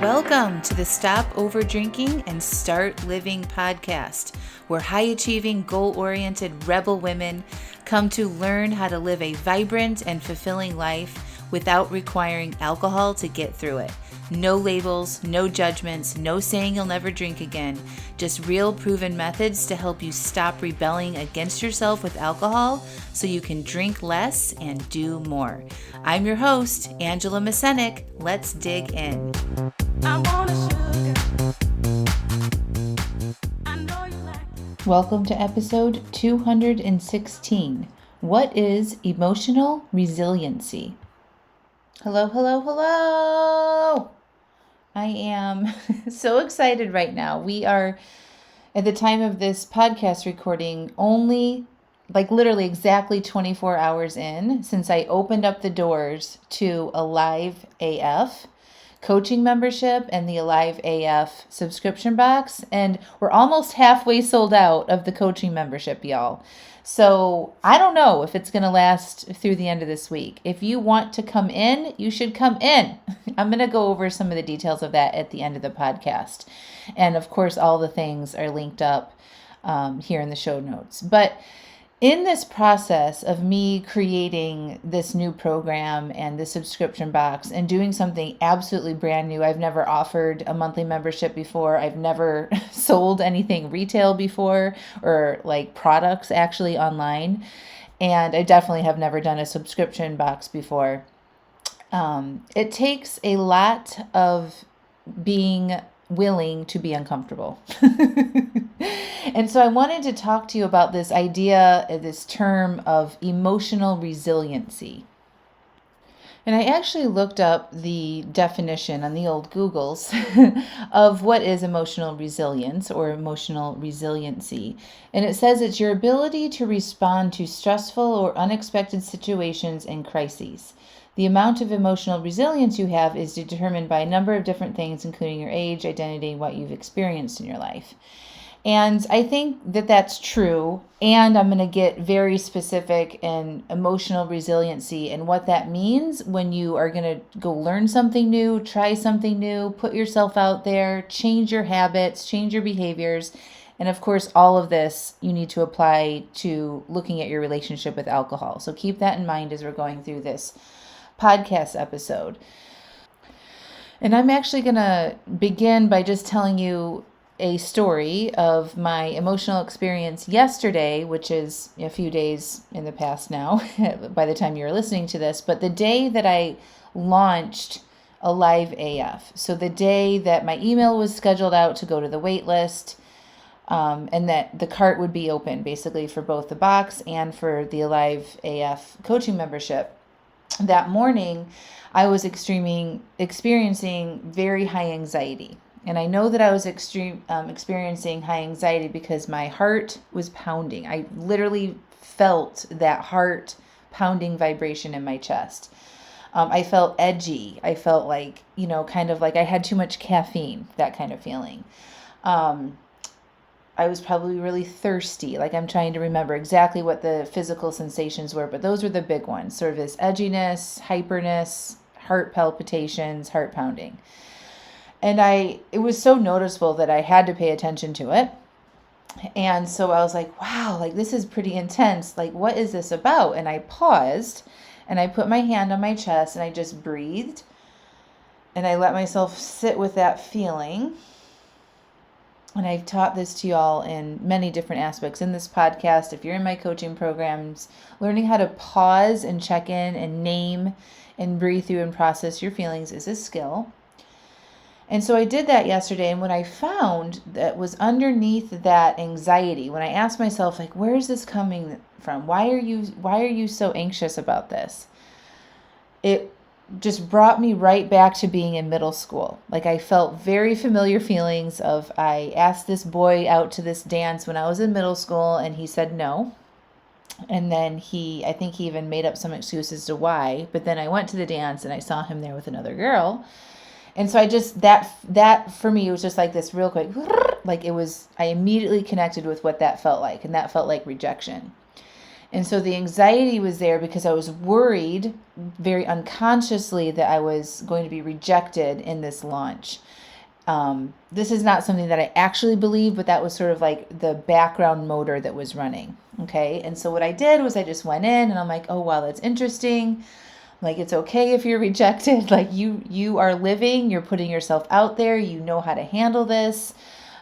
Welcome to the Stop Over Drinking and Start Living podcast, where high-achieving, goal-oriented rebel women come to learn how to live a vibrant and fulfilling life without requiring alcohol to get through it. No labels, no judgments, no saying you'll never drink again. Just real proven methods to help you stop rebelling against yourself with alcohol so you can drink less and do more. I'm your host, Angela Mascenik. Let's dig in. Welcome to episode 216. What is emotional resiliency? Hello, hello, hello. I am so excited right now. We are, at the time of this podcast recording, only literally exactly 24 hours in since I opened up the doors to Alive AF coaching membership and the Alive AF subscription box. And we're almost halfway sold out of the coaching membership, y'all. So I don't know if it's going to last through the end of this week. If you want to come in, you should come in. I'm going to go over some of the details of that at the end of the podcast. And of course, all the things are linked up here in the show notes. But in this process of me creating this new program and the subscription box and doing something absolutely brand new, I've never offered a monthly membership before. I've never sold anything retail before or products actually online. And I definitely have never done a subscription box before. It takes a lot of being willing to be uncomfortable. And so I wanted to talk to you about this idea, this term of emotional resiliency. And I actually looked up the definition on the old Googles of what is emotional resilience or emotional resiliency. And it says it's your ability to respond to stressful or unexpected situations and crises. The amount of emotional resilience you have is determined by a number of different things, including your age, identity, and what you've experienced in your life. And I think that that's true. And I'm going to get very specific in emotional resiliency and what that means when you are going to go learn something new, try something new, put yourself out there, change your habits, change your behaviors. And of course, all of this you need to apply to looking at your relationship with alcohol. So keep that in mind as we're going through this podcast episode. And I'm actually going to begin by just telling you a story of my emotional experience yesterday, which is a few days in the past now by the time you're listening to this, but the day that I launched Alive AF. So the day that my email was scheduled out to go to the wait list, and that the cart would be open basically for both the box and for the Alive AF coaching membership. That morning, I was experiencing very high anxiety. And I know that I was experiencing high anxiety because my heart was pounding. I literally felt that heart pounding vibration in my chest. I felt edgy. I felt kind of like I had too much caffeine, that kind of feeling. I was probably really thirsty. I'm trying to remember exactly what the physical sensations were, but those were the big ones. Sort of this edginess, hyperness, heart palpitations, heart pounding. And it was so noticeable that I had to pay attention to it. And so I was like, wow, this is pretty intense. What is this about? And I paused and I put my hand on my chest and I just breathed. And I let myself sit with that feeling. And I've taught this to y'all in many different aspects in this podcast. If you're in my coaching programs, learning how to pause and check in and name and breathe through and process your feelings is a skill. And so I did that yesterday, and what I found that was underneath that anxiety, when I asked myself, where is this coming from? Why are you so anxious about this? It just brought me right back to being in middle school. I felt very familiar feelings of, I asked this boy out to this dance when I was in middle school, and he said no. And then I think he even made up some excuse as to why, but then I went to the dance and I saw him there with another girl. And so I just, that for me, it was just this real quick, I immediately connected with what that felt like. And that felt like rejection. And so the anxiety was there because I was worried very unconsciously that I was going to be rejected in this launch. This is not something that I actually believe, but that was sort of like the background motor that was running. Okay. And so what I did was I just went in and I'm like, oh, wow, that's interesting. Like, it's okay if you're rejected. Like you are living, you're putting yourself out there. You know how to handle this.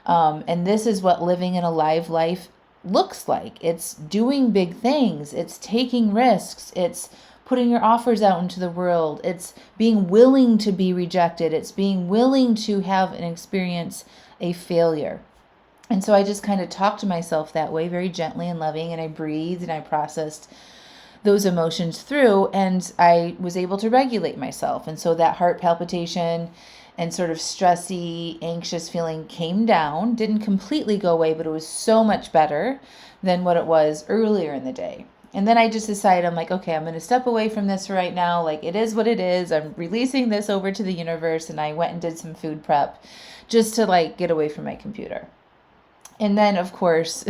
And this is what living an alive life looks like. It's doing big things. It's taking risks. It's putting your offers out into the world. It's being willing to be rejected. It's being willing to have and experience a failure. And so I just kind of talked to myself that way, very gently and loving, and I breathed and I processed those emotions through, and I was able to regulate myself. And so that heart palpitation and sort of stressy, anxious feeling came down, didn't completely go away, but it was so much better than what it was earlier in the day. And then I just decided, I'm like, okay, I'm going to step away from this right now. Like, it is what it is. I'm releasing this over to the universe. And I went and did some food prep just to like get away from my computer. And then, of course,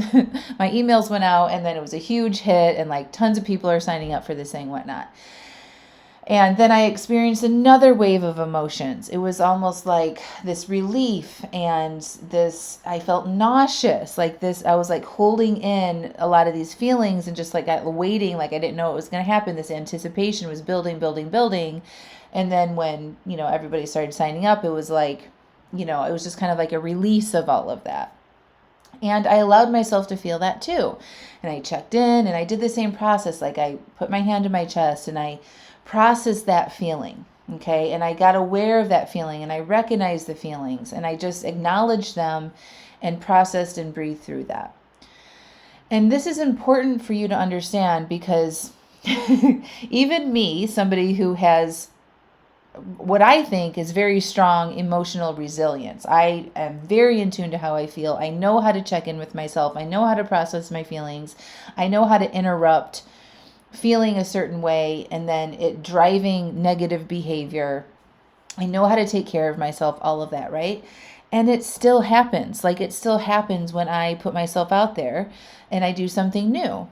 my emails went out, and then it was a huge hit, and like tons of people are signing up for this thing, whatnot. And then I experienced another wave of emotions. It was almost like this relief and this, I felt nauseous, like this, I was like holding in a lot of these feelings and just like waiting, like I didn't know what was going to happen. This anticipation was building, building, building. And then when, everybody started signing up, it was like, it was just kind of like a release of all of that. And I allowed myself to feel that too. And I checked in and I did the same process. Like I put my hand in my chest and I processed that feeling. Okay. And I got aware of that feeling and I recognized the feelings and I just acknowledged them and processed and breathed through that. And this is important for you to understand because even me, somebody who has what I think is very strong emotional resilience. I am very in tune to how I feel. I know how to check in with myself. I know how to process my feelings. I know how to interrupt feeling a certain way and then it driving negative behavior. I know how to take care of myself, all of that, right? And it still happens. Like it still happens when I put myself out there and I do something new.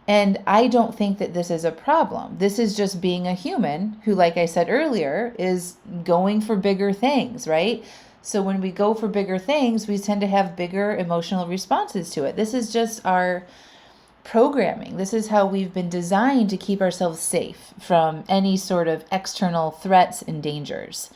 And I don't think that this is a problem. This is just being a human who, like I said earlier, is going for bigger things, right? So when we go for bigger things, we tend to have bigger emotional responses to it. This is just our programming. This is how we've been designed to keep ourselves safe from any sort of external threats and dangers.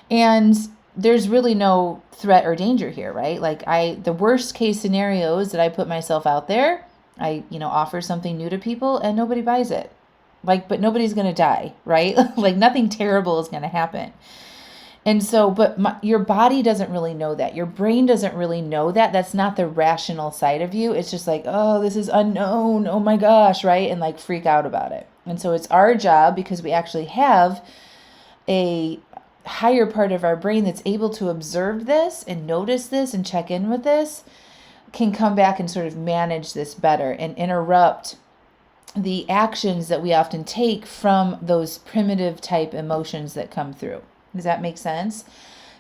And there's really no threat or danger here, right? Like the worst case scenario is that I put myself out there. I, offer something new to people and nobody buys it. But nobody's going to die, right? Like nothing terrible is going to happen. And so, your body doesn't really know that. Your brain doesn't really know that. That's not the rational side of you. It's just like, oh, this is unknown. Oh my gosh, right? And like freak out about it. And so it's our job, because we actually have a higher part of our brain that's able to observe this and notice this and check in with this, can come back and sort of manage this better and interrupt the actions that we often take from those primitive type emotions that come through. Does that make sense?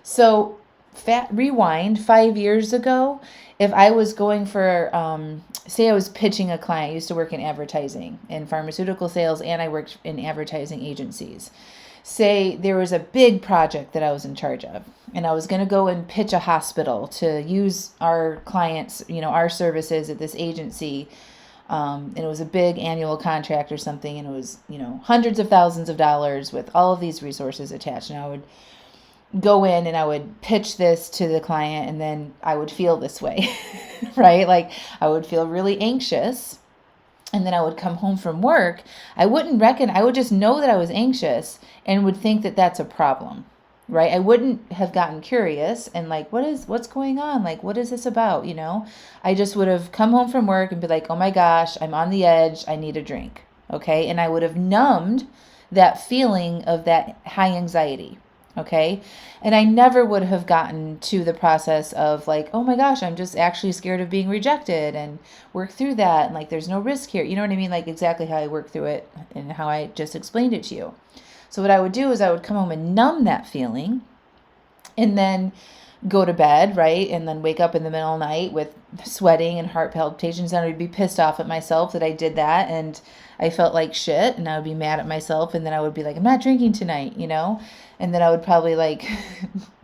So rewind 5 years ago, if I was going for, say I was pitching a client, I used to work in advertising in pharmaceutical sales, and I worked in advertising agencies. Say there was a big project that I was in charge of, and I was going to go and pitch a hospital to use our clients, our services at this agency. And it was a big annual contract or something. And it was, hundreds of thousands of dollars with all of these resources attached. And I would go in and I would pitch this to the client, and then I would feel this way, right? Like I would feel really anxious. And then I would come home from work. I would just know that I was anxious and would think that that's a problem, right? I wouldn't have gotten curious and like, what's going on? Like, what is this about? I just would have come home from work and be like, oh my gosh, I'm on the edge. I need a drink. Okay. And I would have numbed that feeling of that high anxiety. Okay. And I never would have gotten to the process of like, oh my gosh, I'm just actually scared of being rejected and work through that. And like, there's no risk here. You know what I mean? Like exactly how I work through it and how I just explained it to you. So what I would do is I would come home and numb that feeling and then go to bed, right? And then wake up in the middle of the night with sweating and heart palpitations. And I would be pissed off at myself that I did that. And I felt like shit. And I would be mad at myself. And then I would be like, I'm not drinking tonight, And then I would probably like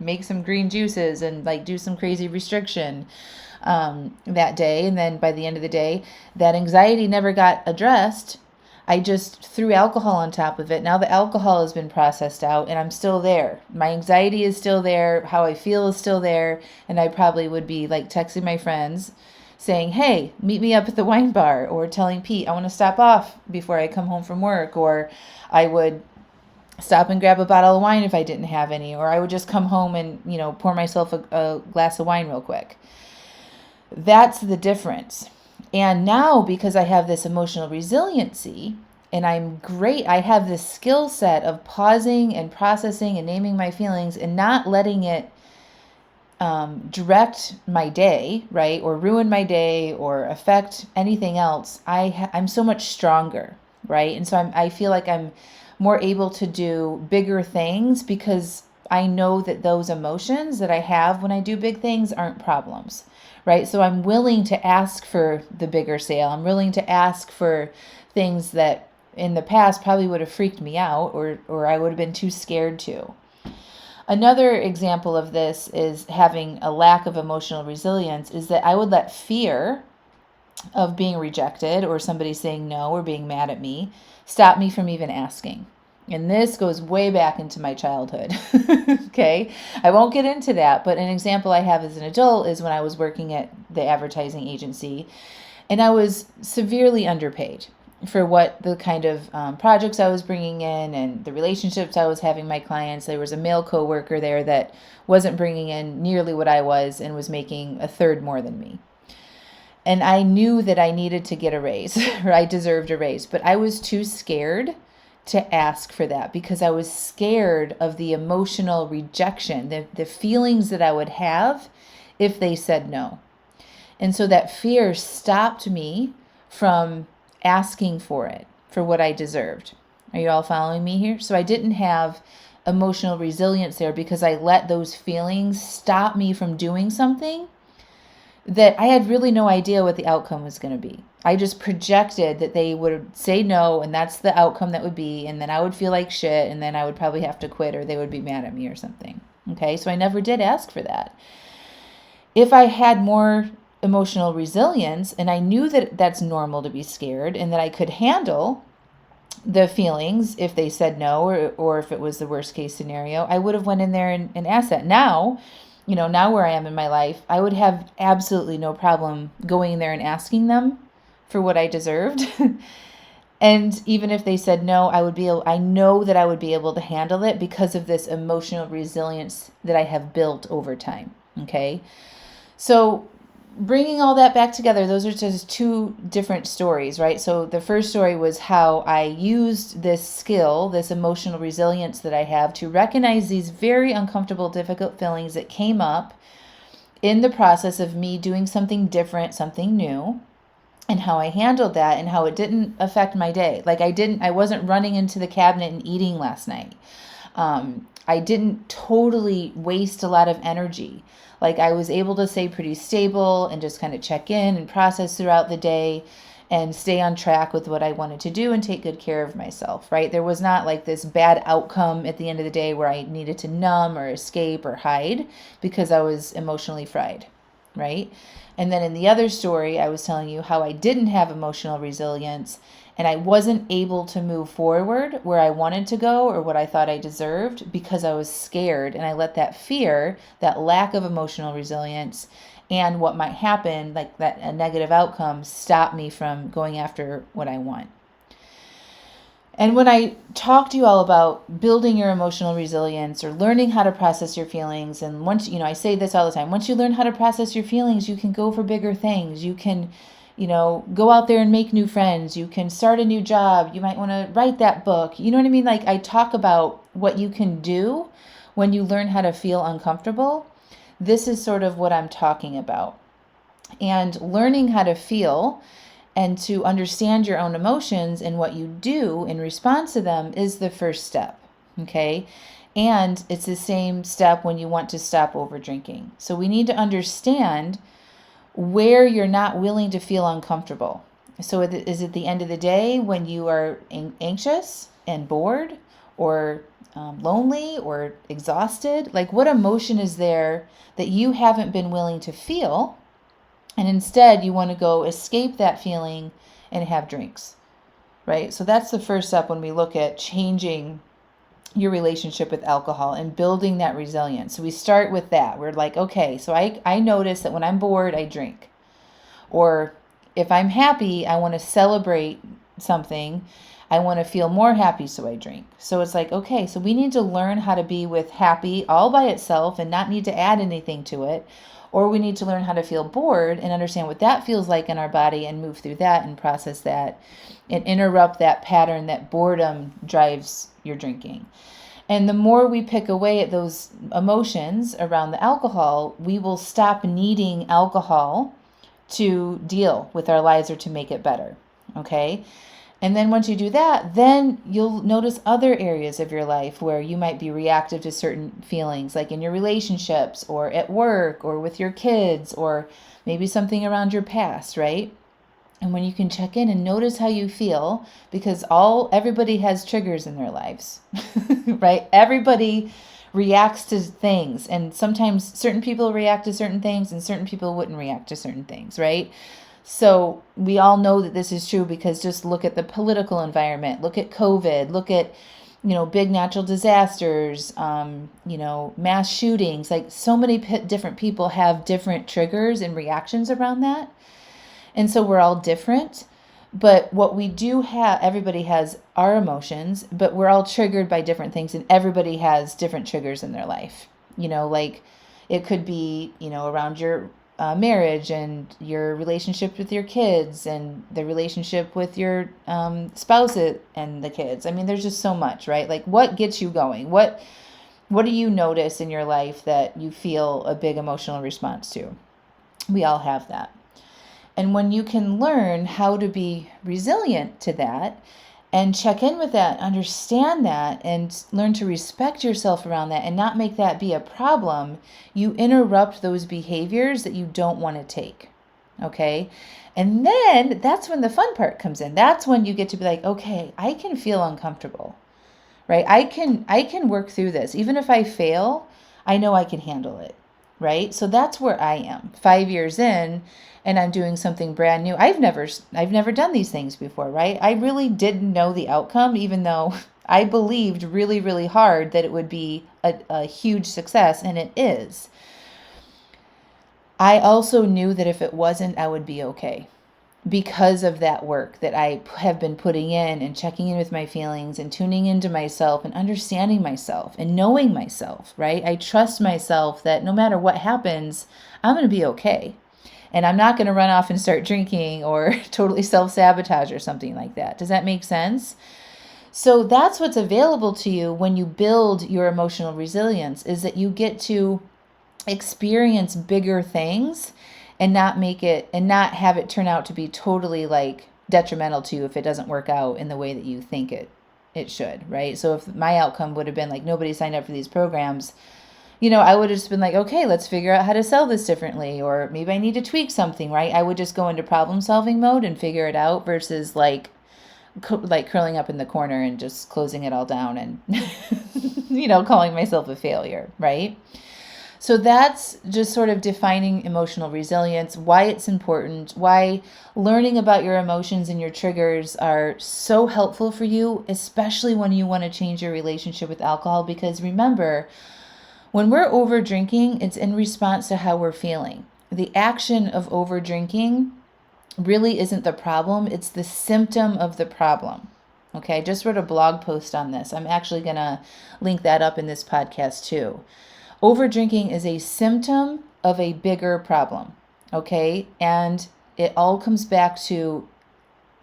make some green juices and like do some crazy restriction that day. And then by the end of the day, that anxiety never got addressed. I just threw alcohol on top of it. Now the alcohol has been processed out and I'm still there. My anxiety is still there. How I feel is still there. And I probably would be like texting my friends saying, hey, meet me up at the wine bar, or telling Pete, I want to stop off before I come home from work. Or I would stop and grab a bottle of wine if I didn't have any. Or I would just come home and, pour myself a glass of wine real quick. That's the difference. And now, because I have this emotional resiliency and I'm great, I have this skill set of pausing and processing and naming my feelings and not letting it direct my day, right? Or ruin my day or affect anything else. I'm so much stronger, right? And so I feel like I'm more able to do bigger things because I know that those emotions that I have when I do big things aren't problems. Right? So I'm willing to ask for the bigger sale. I'm willing to ask for things that in the past probably would have freaked me out or I would have been too scared to. Another example of this is having a lack of emotional resilience is that I would let fear of being rejected or somebody saying no or being mad at me stop me from even asking. And this goes way back into my childhood. Okay. I won't get into that, but an example I have as an adult is when I was working at the advertising agency and I was severely underpaid for what the kind of projects I was bringing in and the relationships I was having with my clients. There was a male coworker there that wasn't bringing in nearly what I was and was making a third more than me. And I knew that I needed to get a raise or I deserved a raise, but I was too scared to ask for that because I was scared of the emotional rejection, the feelings that I would have if they said no. And so that fear stopped me from asking for it, for what I deserved. Are you all following me here? So I didn't have emotional resilience there because I let those feelings stop me from doing something that I had really no idea what the outcome was going to be. I just projected that they would say no, and that's the outcome that would be, and then I would feel like shit, and then I would probably have to quit, or they would be mad at me or something. Okay, so I never did ask for that. If I had more emotional resilience, and I knew that that's normal to be scared, and that I could handle the feelings if they said no, or if it was the worst case scenario, I would have went in there and asked that. Now where I am in my life, I would have absolutely no problem going in there and asking them for what I deserved. And even if they said no, I know that I would be able to handle it because of this emotional resilience that I have built over time. Okay. So bringing all that back together, those are just two different stories, right? So the first story was how I used this skill, this emotional resilience that I have to recognize these very uncomfortable, difficult feelings that came up in the process of me doing something different, something new, and how I handled that and how it didn't affect my day. Like I wasn't running into the cabinet and eating last night. I didn't totally waste a lot of energy. Like I was able to stay pretty stable and just kind of check in and process throughout the day and stay on track with what I wanted to do and take good care of myself, right? There was not like this bad outcome at the end of the day where I needed to numb or escape or hide because I was emotionally fried, right? And then in the other story, I was telling you how I didn't have emotional resilience and I wasn't able to move forward where I wanted to go or what I thought I deserved because I was scared. And I let that fear, that lack of emotional resilience, and what might happen, like that a negative outcome, stop me from going after what I want. And when I talk to you all about building your emotional resilience or learning how to process your feelings, and once, I say this all the time, once you learn how to process your feelings, you can go for bigger things. You can, go out there and make new friends. You can start a new job. You might want to write that book. You know what I mean? Like I talk about what you can do when you learn how to feel uncomfortable. This is sort of what I'm talking about. And learning how to feel and to understand your own emotions and what you do in response to them is the first step, okay? And it's the same step when you want to stop over drinking. So we need to understand where you're not willing to feel uncomfortable. So is it the end of the day when you are anxious and bored, or lonely or exhausted? Like, what emotion is there that you haven't been willing to feel? And instead, you want to go escape that feeling and have drinks, right? So that's the first step when we look at changing your relationship with alcohol and building that resilience. So we start with that. We're like, okay, so I notice that when I'm bored, I drink. Or if I'm happy, I want to celebrate something. I want to feel more happy, so I drink. So it's like, okay, so we need to learn how to be with happy all by itself and not need to add anything to it. Or we need to learn how to feel bored and understand what that feels like in our body and move through that and process that and interrupt that pattern that boredom drives your drinking. And the more we pick away at those emotions around the alcohol, we will stop needing alcohol to deal with our lives or to make it better. Okay? And then once you do that, then you'll notice other areas of your life where you might be reactive to certain feelings, like in your relationships or at work or with your kids or maybe something around your past, right? And when you can check in and notice how you feel, because everybody has triggers in their lives, right? Everybody reacts to things, and sometimes certain people react to certain things and certain people wouldn't react to certain things, right? So we all know that this is true because just look at the political environment, look at COVID, look at, big natural disasters, mass shootings. Like, so many different people have different triggers and reactions around that. And so we're all different. But what we do have, everybody has our emotions, but we're all triggered by different things, and everybody has different triggers in their life. Like it could be, around your marriage and your relationship with your kids and the relationship with your spouse and the kids. I mean, there's just so much, right? Like, what gets you going? What do you notice in your life that you feel a big emotional response to? We all have that. And when you can learn how to be resilient to that and check in with that, understand that, and learn to respect yourself around that and not make that be a problem, you interrupt those behaviors that you don't want to take. Okay? And then that's when the fun part comes in. That's when you get to be like, okay, I can feel uncomfortable, right? I can work through this. Even if I fail, I know I can handle it, right? So that's where I am 5 years in, and I'm doing something brand new. I've never done these things before, right? I really didn't know the outcome, even though I believed really, really hard that it would be a huge success, and it is. I also knew that if it wasn't, I would be okay because of that work that I have been putting in and checking in with my feelings and tuning into myself and understanding myself and knowing myself, right? I trust myself that no matter what happens, I'm going to be okay. And I'm not going to run off and start drinking or totally self-sabotage or something like that. Does that make sense? So that's what's available to you when you build your emotional resilience, is that you get to experience bigger things and not have it turn out to be totally like detrimental to you if it doesn't work out in the way that you think it should, right? So if my outcome would have been like nobody signed up for these programs, I would have just been like, okay, let's figure out how to sell this differently, or maybe I need to tweak something, right? I would just go into problem solving mode and figure it out versus like curling up in the corner and just closing it all down and, calling myself a failure, right? So that's just sort of defining emotional resilience, why it's important, why learning about your emotions and your triggers are so helpful for you, especially when you want to change your relationship with alcohol. Because remember, when we're over drinking, it's in response to how we're feeling. The action of over drinking really isn't the problem. It's the symptom of the problem. Okay, I just wrote a blog post on this. I'm actually going to link that up in this podcast too. Over drinking is a symptom of a bigger problem. Okay, and it all comes back to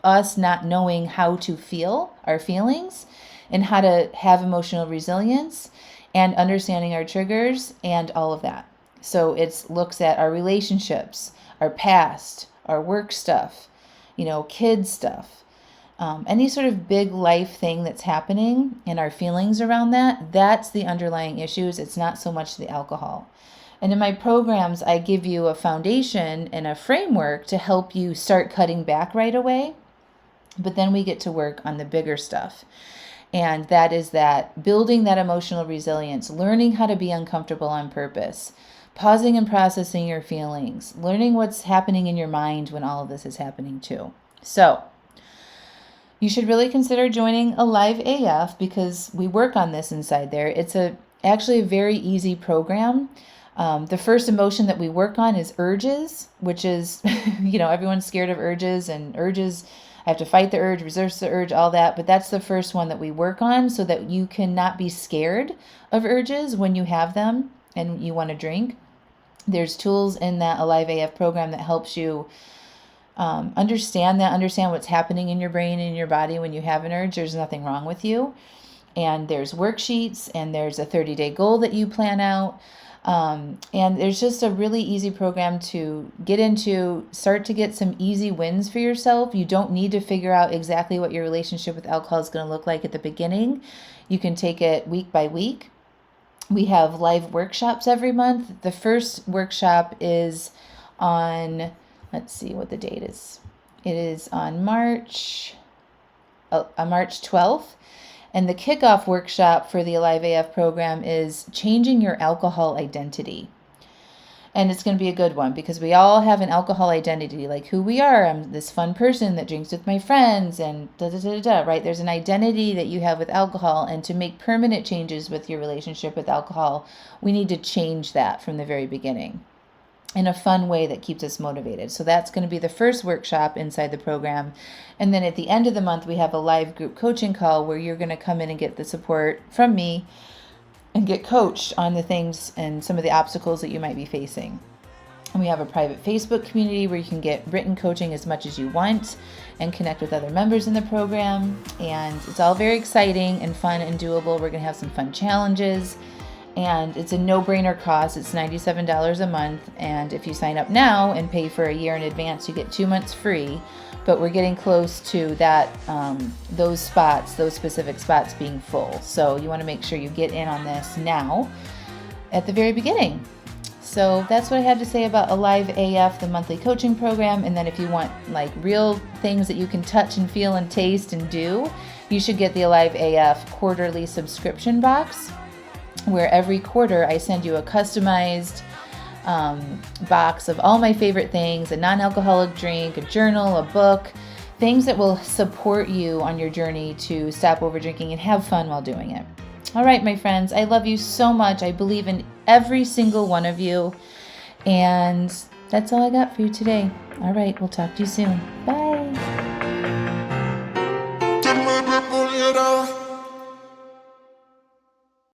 us not knowing how to feel our feelings and how to have emotional resilience and understanding our triggers and all of that. So it looks at our relationships, our past, our work stuff, kids stuff, any sort of big life thing that's happening and our feelings around that, that's the underlying issues. It's not so much the alcohol. And in my programs, I give you a foundation and a framework to help you start cutting back right away. But then we get to work on the bigger stuff. And that is that building that emotional resilience, learning how to be uncomfortable on purpose, pausing and processing your feelings, learning what's happening in your mind when all of this is happening too. So you should really consider joining Alive AF because we work on this inside there. It's actually a very easy program. The first emotion that we work on is urges, which is, everyone's scared of urges, and urges, I have to fight the urge, resist the urge, all that. But that's the first one that we work on so that you cannot be scared of urges when you have them and you want to drink. There's tools in that Alive AF program that helps you understand what's happening in your brain and in your body when you have an urge. There's nothing wrong with you. And there's worksheets, and there's a 30-day goal that you plan out. And there's just a really easy program to get into, start to get some easy wins for yourself. You don't need to figure out exactly what your relationship with alcohol is going to look like at the beginning. You can take it week by week. We have live workshops every month. The first workshop is on, let's see what the date is. It is on March 12th. And the kickoff workshop for the Alive AF program is changing your alcohol identity. And it's going to be a good one because we all have an alcohol identity, like who we are. I'm this fun person that drinks with my friends and right? There's an identity that you have with alcohol. And to make permanent changes with your relationship with alcohol, we need to change that from the very beginning in a fun way that keeps us motivated. So that's going to be the first workshop inside the program. And then at the end of the month, we have a live group coaching call where you're going to come in and get the support from me and get coached on the things and some of the obstacles that you might be facing. And we have a private Facebook community where you can get written coaching as much as you want and connect with other members in the program. And it's all very exciting and fun and doable. We're going to have some fun challenges. And it's a no-brainer cost. It's $97 a month. And if you sign up now and pay for a year in advance, you get 2 months free. But we're getting close to that, those specific spots being full. So you want to make sure you get in on this now at the very beginning. So that's what I had to say about Alive AF, the monthly coaching program. And then if you want like real things that you can touch and feel and taste and do, you should get the Alive AF quarterly subscription box, where every quarter I send you a customized box of all my favorite things, a non-alcoholic drink, a journal, a book, things that will support you on your journey to stop over drinking and have fun while doing it. All right, my friends, I love you so much. I believe in every single one of you. And that's all I got for you today. All right, we'll talk to you soon. Bye.